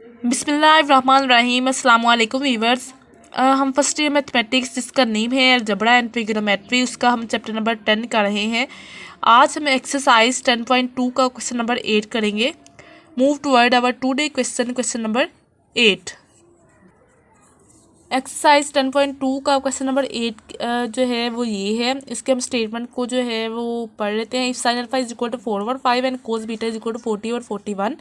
बिस्मिल्लाहिर्रहमानिर्रहीम। अस्सलाम वालेकुम वीवर्स। हम फर्स्ट ईयर मैथमेटिक्स जिसका नेम है अलजबरा एंड ट्रिग्नोमेट्री, उसका हम चैप्टर नंबर 10 कर रहे हैं। आज हम एक्सरसाइज 10.2 का क्वेश्चन नंबर 8 करेंगे। Move toward our today question number 8। Exercise 10.2 का क्वेश्चन नंबर 8 जो है वो ये है। इसके हम स्टेटमेंट को जो है वो पढ़ लेते हैं। If sine alpha is equal to 4/5 and cos beta is equal to 40/41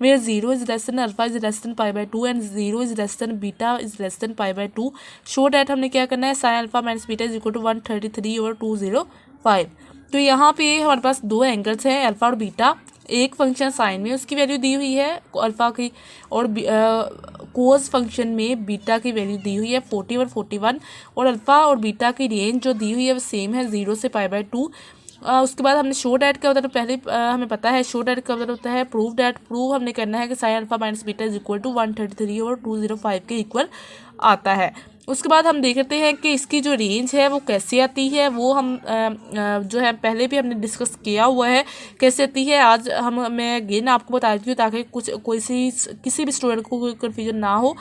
where 0 is less than alpha is less than π/2 and 0 is less than beta is less than π/2, show that हमने क्या करना है, sine alpha minus beta is equal to 133/205। तो यहाँ पे हमारे पास दो angles हैं, अल्फा और बीटा। एक फंक्शन साइन में उसकी वैल्यू दी हुई है अल्फा की, और कोस फंक्शन में बीटा की वैल्यू दी हुई है 40/41, और अल्फा और बीटा की रेंज जो दी हुई है वो सेम है 0 से π/2। उसके बाद हमने शो डैट का मतलब पहले हमें पता है शो डैट का मतलब होता है प्रूव डैट। प्रूव हमने करना है कि sine alpha minus beta is equal to 133/205 के इक्वल आता है। उसके बाद हम देखते हैं कि इसकी जो रेंज है वो कैसे आती है। वो हम जो है पहले भी हमने डिस्कस किया हुआ है कैसे आती है। आज मैं अगेन आपको बता देती हूँ ताकि किसी भी स्टूडेंट को कोई कन्फ्यूजन ना हो।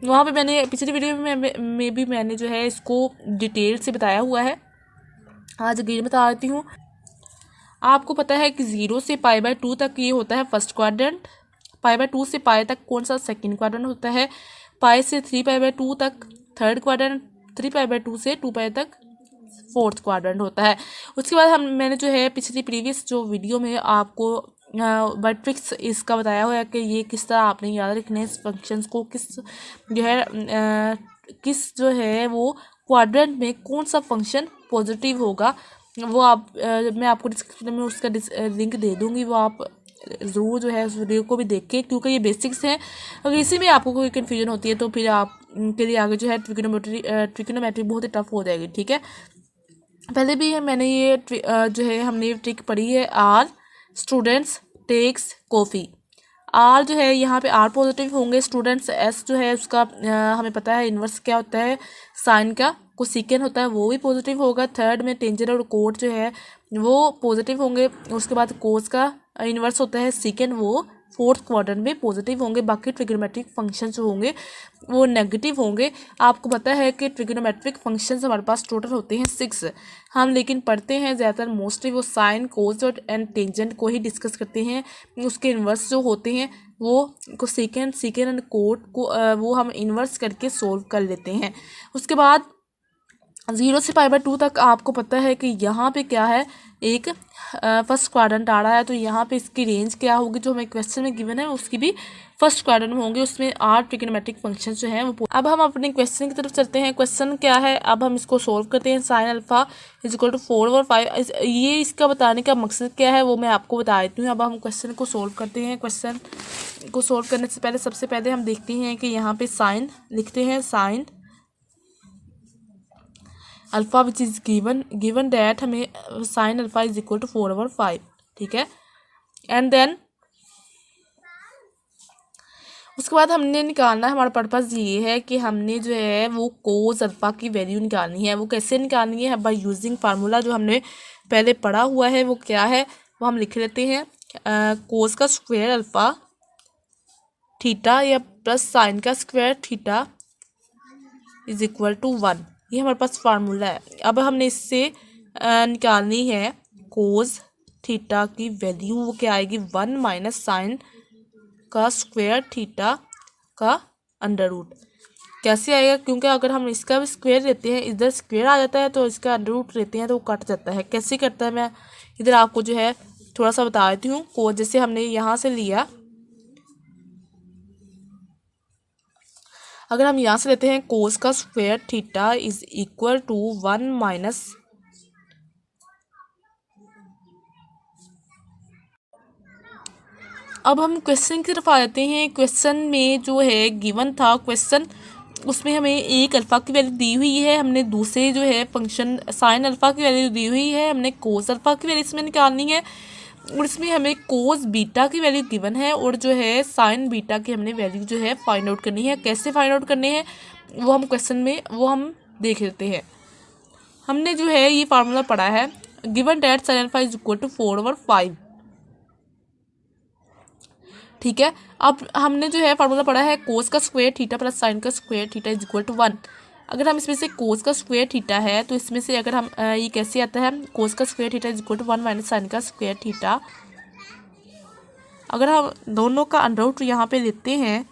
वहाँ पे मैंने पिछली वीडियो में भी मैंने जो है इसको डिटेल से बताया हुआ है। आज अगेन बता देती हूँ। आपको पता है कि 0 से π/2 तक ये होता है फर्स्ट क्वाड्रेंट, π/2 से पाई तक कौन सा सेकंड क्वाड्रेंट होता है, पाई से 3π/2 तक थर्ड क्वाड्रेंट, 3π/2 से 2π तक फोर्थ क्वाड्रेंट होता है। उसके बाद मैंने जो है पिछली प्रीवियस जो वीडियो में आपको मैट्रिक्स इसका बताया हुआ है कि ये किस तरह आपने याद रखना है। इस फंक्शंस को किस जो है वो क्वाड्रेंट में कौन सा फंक्शन पॉजिटिव होगा, वो मैं आपको डिस्क्रिप्शन में उसका लिंक दे दूँगी। वो आप ज़रूर जो है उस वीडियो को भी देखें क्योंकि ये बेसिक्स हैं। अगर इसी में आपको कोई कन्फ्यूजन होती है तो फिर आप के लिए आगे जो है ट्रिग्नोमेट्री बहुत ही टफ हो जाएगी। ठीक है, पहले भी है मैंने ये जो है हमने ट्रिक पढ़ी है। R students takes coffee. R जो है यहाँ पे आर पॉजिटिव होंगे स्टूडेंट्स। एस जो है उसका हमें पता है इन्वर्स क्या होता है, साइन का कोसेकेंट होता है, वो भी पॉजिटिव होगा। थर्ड में टेंजेंट और कोट जो है वो पॉजिटिव होंगे। उसके बाद कोस का इन्वर्स होता है सेकेंड, वो फोर्थ क्वाड्रेंट में पॉजिटिव होंगे। बाकी ट्रिग्नोमेट्रिक फंक्शंस जो होंगे वो नेगेटिव होंगे। आपको पता है कि ट्रिग्नोमेट्रिक फंक्शंस हमारे पास टोटल होते हैं 6। हम लेकिन पढ़ते हैं ज़्यादातर मोस्टली वो साइन कोस और एंड टेंजेंट को ही डिस्कस करते हैं। उसके इन्वर्स जो होते हैं वो कोसेकेंट एंड कोट को वो हम इन्वर्स करके सोल्व कर लेते हैं। उसके बाद 0 से π/2 तक आपको पता है कि यहाँ पे क्या है, एक फर्स्ट क्वाड्रेंट आ रहा है। तो यहाँ पे इसकी रेंज क्या होगी जो हमें क्वेश्चन में गिवन है उसकी भी फर्स्ट क्वाड्रेंट में होंगे। उसमें 8 ट्रिग्नोमेट्रिक फंक्शन जो हैं वो। अब हम अपने क्वेश्चन की तरफ चलते हैं। क्वेश्चन क्या है, अब हम इसको सोल्व करते हैं। Sine alpha is equal to 4/5 ये इसका बताने का मकसद क्या है वो मैं आपको बता देती हूँ। अब हम क्वेश्चन को सोल्व करते हैं। क्वेश्चन को सोल्व करने से पहले सबसे पहले हम देखते हैं कि यहाँ पे साइन लिखते हैं। Sine alpha which is given that हमें sine alpha is equal to 4/5। ठीक है, एंड देन उसके बाद हमने निकालना है, हमारा पर्पज़ ये है कि हमने जो है वो कोस अल्फ़ा की वैल्यू निकालनी है। वो कैसे निकालनी है, बाय यूजिंग फार्मूला जो हमने पहले पढ़ा हुआ है। वो क्या है वो हम लिख लेते हैं। कोस का स्क्वायर अल्फ़ा थीटा या प्लस साइन का square theta is equal to 1। ये हमारे पास फार्मूला है। अब हमने इससे निकालनी है कोस थीटा की वैल्यू। वो क्या आएगी, 1 माइनस साइन का स्क्वायर थीटा का अंडर रूट। कैसे आएगा, क्योंकि अगर हम इसका भी स्क्वायर लेते हैं, इधर स्क्वायर आ जाता है तो इसका अंडर रूट लेते हैं तो वो कट जाता है। कैसे करता है मैं इधर आपको जो है थोड़ा सा बता देती हूँ। कोस जैसे हमने यहाँ से लिया, अगर हम यहाँ से लेते हैं कोस का square theta is equal to 1 minus अब हम क्वेश्चन की तरफ आ जाते हैं। क्वेश्चन में जो है गिवन था क्वेश्चन, उसमें हमें एक अल्फ़ा की वैल्यू दी हुई है, हमने दूसरे जो है फंक्शन साइन अल्फ़ा की वैल्यू दी हुई है, हमने कोस अल्फ़ा की वैल्यू इसमें निकालनी है। और इसमें हमें कोस बीटा की वैल्यू गिवन है और जो है साइन बीटा की हमने वैल्यू जो है फाइंड आउट करनी है। कैसे फाइंड आउट करने हैं वो हम क्वेश्चन में वो हम देख लेते हैं। हमने जो है ये फार्मूला पढ़ा है, given that sine alpha is equal to 4/5। ठीक है। अब हमने जो है फार्मूला पढ़ा है कोस का स्क्वायर थीटा प्लस साइन का square theta is equal to 1। अगर हम इसमें से कोस का स्क्वायर थीटा है तो इसमें से अगर हम ये कैसे आता है, कोस का square theta is equal to 1 minus sine का स्क्वायर थीटा। अगर हम दोनों का अंडर रूट यहाँ पे लेते हैं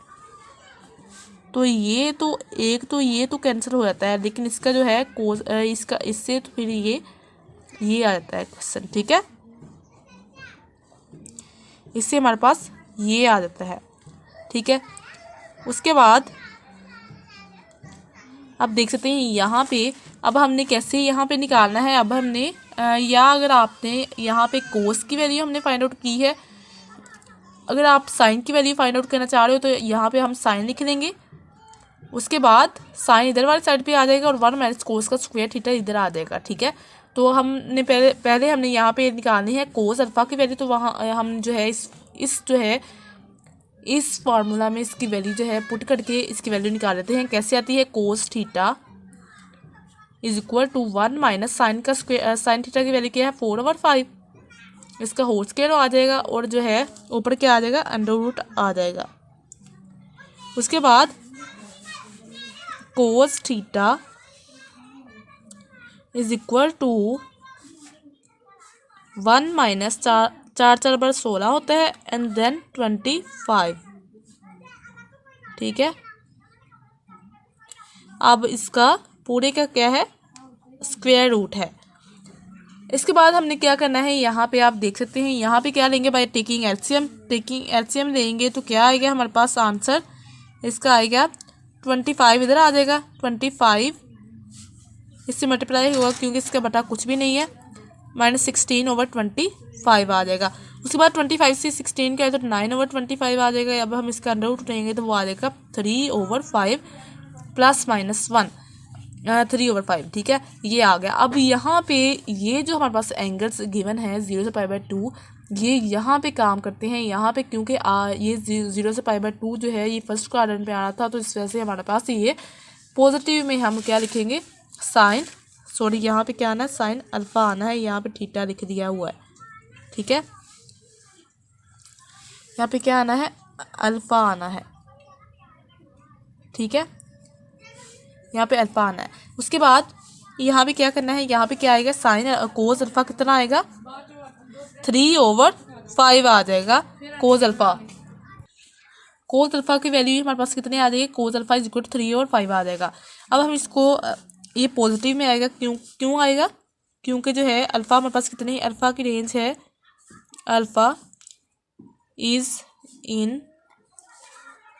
तो ये तो एक तो ये तो कैंसिल हो जाता है, लेकिन इसका जो है कोस इसका इससे तो फिर ये आ जाता है क्वेश्चन। ठीक है, इससे हमारे पास ये आ जाता है। ठीक है, उसके बाद अब देख सकते हैं यहाँ पे अब हमने कैसे यहाँ पे निकालना है। अब हमने या अगर आपने यहाँ पे कोस की वैल्यू हमने फाइंड आउट की है, अगर आप साइन की वैल्यू फाइंड आउट करना चाह रहे हो तो यहाँ पे हम साइन लिख लेंगे। उसके बाद साइन इधर वाली साइड पे आ जाएगा और 1 माइनस कोस का स्क्वायर थीटा इधर आ जाएगा। ठीक है, तो हमने पहले हमने यहाँ पे निकालनी है कोस अल्फा की वैल्यू। तो वहाँ हम जो है इस जो है इस फार्मूला में इसकी वैल्यू जो है पुट करके इसकी वैल्यू निकाल लेते हैं। कैसे आती है, cos theta is equal to 1 minus sine का स्क्वायर, साइन थीटा की वैल्यू क्या है 4/5, इसका होल स्क्वायर आ जाएगा और जो है ऊपर क्या आ जाएगा अंडर रूट आ जाएगा। उसके बाद cos theta is equal to 1 minus 4×4 होता है एंड देन 25। ठीक है, अब इसका पूरे का क्या है स्क्वायर रूट है। इसके बाद हमने क्या करना है, यहाँ पे आप देख सकते हैं यहाँ पे क्या लेंगे by taking LCM. Taking LCM लेंगे तो क्या आएगा हमारे पास आंसर, इसका आएगा 25 इधर आ जाएगा, 25 इससे मल्टीप्लाई होगा क्योंकि इसका बटा कुछ भी नहीं है, -16/25 आ जाएगा। उसके बाद 25 से 16 का है तो 9/25 आ जाएगा। अब हम इसका अंडर रूट उठाएंगे तो वो आ जाएगा 3/5 +-1 3/5। ठीक है, ये आ गया। अब यहाँ पे ये जो हमारे पास एंगल्स गिवन है 0 से π/2, ये यहाँ पे काम करते हैं यहाँ पे, क्योंकि ये 0 से π/2 जो है ये फर्स्ट क्वाड्रेंट में आ रहा था, तो इस वजह से हमारे पास ये पॉजिटिव में हम क्या लिखेंगे साइन, सॉरी यहाँ पे क्या आना है साइन अल्फा आना है, यहाँ पे थीटा लिख दिया हुआ है। ठीक है, यहाँ पे क्या आना है अल्फा आना है। ठीक है, यहाँ पे अल्फा आना है। उसके बाद यहाँ पे क्या करना है, यहाँ पे क्या आएगा साइन कोस अल्फा कितना आएगा 3/5 आ जाएगा। कोस अल्फा की वैल्यू हमारे पास कितने आ जाएगी, cos alpha is equal to 3/5 आ जाएगा। अब हम इसको ये पॉजिटिव में आएगा, क्यों आएगा, क्योंकि जो है अल्फा हमारे पास कितनी अल्फा की रेंज है, अल्फा इज इन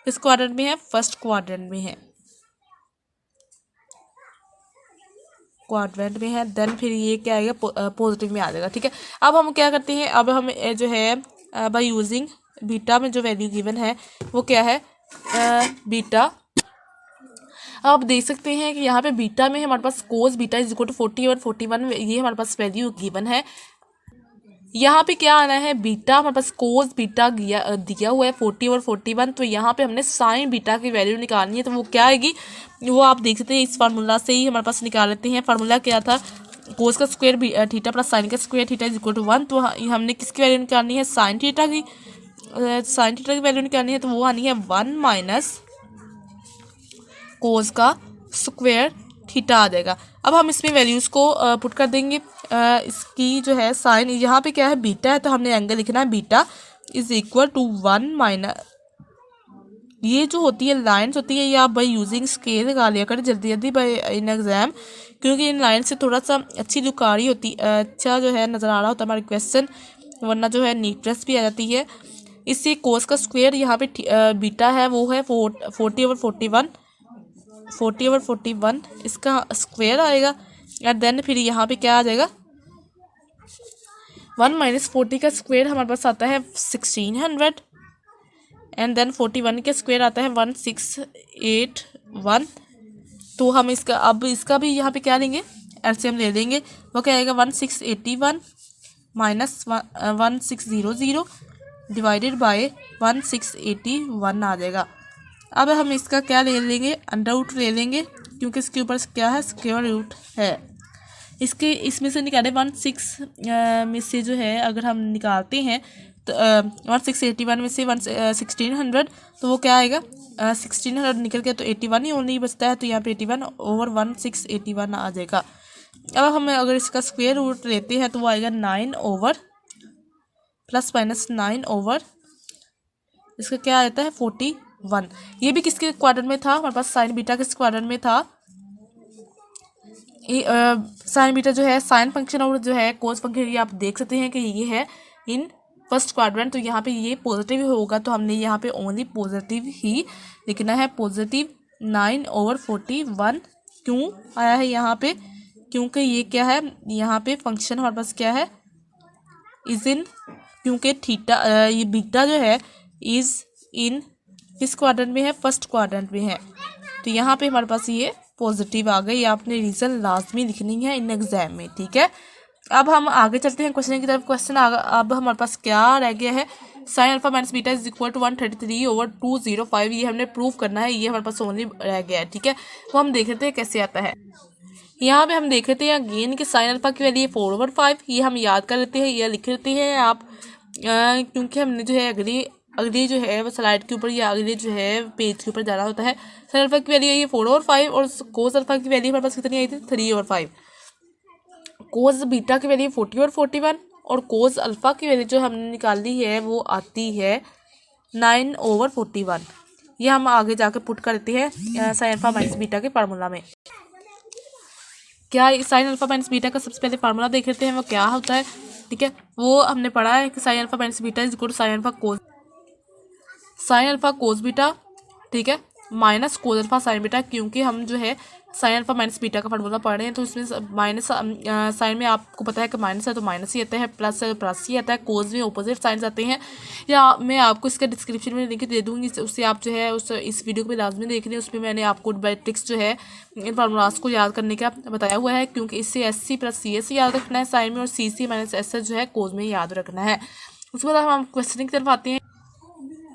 किस क्वाड्रेंट में है, फर्स्ट क्वाड्रेंट में है, क्वाड्रेंट में है। देन फिर ये क्या आएगा पॉजिटिव में आ जाएगा। ठीक है, अब हम क्या करते हैं, अब हम जो है बाय यूजिंग बीटा में जो वैल्यू गिवन है वो क्या है बीटा। आप देख सकते हैं कि यहाँ पे बीटा में हमारे पास cos beta is equal to 40/41 ये हमारे पास वैल्यू गिवन है। यहाँ पे क्या आना है बीटा हमारे पास कोस बीटा दिया हुआ है 40/41, तो यहाँ पे हमने साइन बीटा की वैल्यू निकालनी है। तो वो क्या आएगी, वो आप देख सकते हैं इस फार्मूला से ही हमारे पास निकाल लेते हैं। फार्मूला क्या था, कोस का स्क्वायर थीटा प्लस साइन का square theta is equal to 1। तो हमने किसकी वैल्यू निकालनी है, साइन थीटा की, साइन थीटा की वैल्यू निकालनी है। तो वो आनी है 1 माइनस कोस का स्क्वायर थीटा आ जाएगा। अब हम इसमें वैल्यूज़ को पुट कर देंगे। इसकी जो है साइन यहाँ पे क्या है बीटा है, तो हमने एंगल लिखना है beta is equal to 1 minus, ये जो होती है लाइन्स होती है ये आप बाई यूजिंग स्केल लगा लिया करें जल्दी जल्दी बाई इन एग्जाम, क्योंकि इन लाइन से थोड़ा सा अच्छी लुक आ रही होती, अच्छा जो है नज़र आ रहा होता है हमारे क्वेश्चन, वरना जो है नीटनेस भी आ जाती है। इससे कोस का स्क्वायर यहाँ पे बीटा है वो है 40/41 इसका स्क्वायर आएगा। एंड देन फिर यहाँ पे क्या आ जाएगा 1 माइनस 40 का स्क्वायर हमारे पास आता है 1600 एंड देन 41 का स्क्वायर आता है 1681। तो हम इसका भी यहाँ पे क्या लेंगे एलसीएम ले लेंगे, वो क्या आएगा 1681 माइनस 1600 डिवाइडेड बाय 1681 आ जाएगा। अब हम इसका क्या ले लेंगे अंडर रूट ले लेंगे, क्योंकि इसके ऊपर क्या है स्क्वायर रूट है। इसमें से निकाले 16 में से जो है अगर हम निकालते हैं 1681 में से 1600 तो वो क्या आएगा 1600 निकल के तो 81 ही ओनली बचता है, तो यहाँ पे 81 ओवर 1681 आ जाएगा। अब हम अगर इसका स्क्वायर रूट लेते हैं तो वो आएगा 9 ओवर प्लस माइनस 9 ओवर इसका क्या आता है 41। ये भी किसके क्वाड्रेंट में था, हमारे पास साइन बीटा किस क्वाड्रेंट में था, साइन बीटा जो है साइन फंक्शन और जो है कोस फंक्शन, ये आप देख सकते हैं कि ये है इन फर्स्ट क्वाड्रेंट, तो यहाँ पे ये पॉजिटिव ही होगा, तो हमने यहाँ पे ओनली पॉजिटिव ही लिखना है। पॉजिटिव 9 ओवर 41 क्यों आया है यहाँ पे, क्योंकि ये क्या है यहाँ पे फंक्शन हमारे पास क्या है इज इन, क्योंकि थीटा ये बीटा जो है इज इन किस क्वाड्रेंट में है, फर्स्ट क्वाड्रेंट में है, तो यहाँ पे हमारे पास ये पॉजिटिव आ गई। आपने रीज़न लाजमी लिखनी है इन एग्जाम में, ठीक है। अब हम आगे चलते हैं क्वेश्चन की तरफ। क्वेश्चन अब हमारे पास क्या रह गया है, sine alpha minus beta is equal to 133 over 205, ये हमने प्रूव करना है, ये हमारे पास ओनली रह गया है, ठीक है। वो हम देख लेते हैं कैसे आता है। यहाँ पे हम देख लेते हैं अगेन कि साइन अल्फा की वैल्यू 4 ओवर 5, ये हम याद कर लेते हैं, ये लिख लेते हैं आप क्योंकि हमने जो है अगली जो है वो स्लाइड के ऊपर या अगले जो है पेज के ऊपर जाना होता है। साइन अल्फा की वैल्यू ये 4 ओवर 5 और कोस अल्फा की वैल्यू हमारे पास कितनी आई थी 3 ओवर 5। कोस बीटा की वैल्यू 40 ओवर 41 और कोस अल्फा की वैल्यू जो हमने निकाली है वो आती है 9 ओवर 41। ये हम आगे जाकर पुट करते हैं साइन अल्फा माइनस बीटा के फार्मूला में। क्या साइन अल्फा माइनस बीटा का सबसे पहले फार्मूला देख लेते हैं वो क्या होता है, ठीक है। वो हमने पढ़ा है कि sine alpha minus beta is equal to sine alpha cos beta, ठीक है, minus cos alpha sine beta, क्योंकि हम जो है साइन अल्फा माइनस बीटा का फार्मूला पढ़ रहे हैं, तो इसमें माइनस साइन में आपको पता है कि माइनस है तो माइनस ही आता है, प्लस है तो प्लस ही आता है, कोस में अपोजिट साइंस आते हैं। या मैं आपको इसका डिस्क्रिप्शन में लिंक दे दूँगी, उससे आप जो है इस वीडियो को भी लाजमी देख लें, उसमें मैंने आपको ट्रिक्स जो है इन फार्मूलाज को याद करने का बताया हुआ है, क्योंकि इससे SC प्लस CS याद रखना है साइन में और CC माइनस SS जो है कोस में याद रखना है। उसके बाद हम क्वेश्चन की तरफ आते हैं।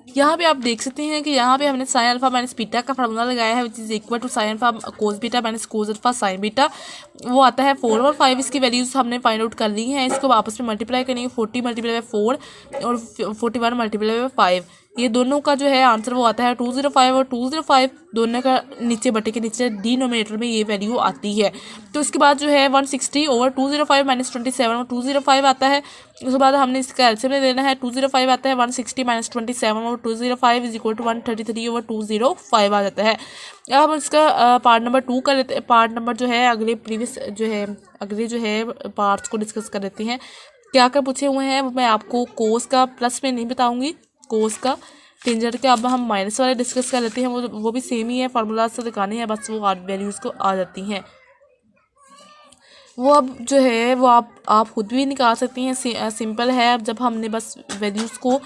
यहाँ पे आप देख सकते हैं कि यहाँ पे हमने साइन अल्फा माइनस बीटा का फार्मूला लगाया है, which is equal to sine alpha cos beta minus cos alpha sine beta, वो आता है 4 और 5। इसकी वैल्यूज हमने फाइंड आउट कर ली हैं, इसको आपस में मल्टीप्लाई करेंगे, 40 मल्टीप्लाई बाय 4 और 41 मल्टीप्लाई बाय 5, ये दोनों का जो है आंसर वो आता है 205 और 205 दोनों का नीचे बटे के नीचे डिनोमिनेटर में ये वैल्यू आती है। तो इसके बाद जो है 160 ओवर 205 माइनस 27 और 205 आता है। उसके बाद हमने इसका एलसीएम में लेना है, 205 आता है 160 माइनस 27 और 205 इज इक्वल टू 133 ओवर 205 आ जाता है। अब हम इसका पार्ट नंबर 2 कर लेते हैं। पार्ट नंबर जो है अगले जो है पार्ट्स को डिस्कस कर लेते हैं। क्या क्या पूछे हुए हैं मैं आपको कोस का प्लस में नहीं बताऊंगी, कोस का टेंजेंट के अब हम माइनस वाले डिस्कस कर लेते हैं, वो भी सेम ही है, फार्मूला से दिखाने हैं, बस वो वैल्यूज़ को आ जाती हैं। वो अब जो है वो आप खुद भी निकाल सकती हैं, सिंपल है। अब जब हमने बस वैल्यूज़ को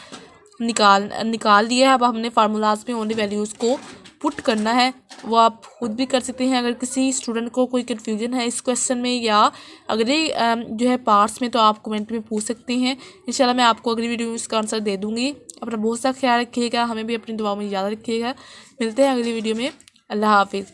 निकाल दिया है, अब हमने फार्मूलाज में ओनली वैल्यूज़ को पुट करना है, वो आप खुद भी कर सकते हैं। अगर किसी स्टूडेंट को कोई कन्फ्यूजन है इस क्वेश्चन में या अगले जो है पार्ट्स में, तो आप कमेंट में पूछ सकते हैं। इंशाल्लाह मैं आपको अगली वीडियो में इसका आंसर दे दूँगी। अपना बहुत सा ख्याल रखिएगा, हमें भी अपनी दुआओं में याद रखिएगा। मिलते हैं अगली वीडियो में। अल्लाह हाफिज़।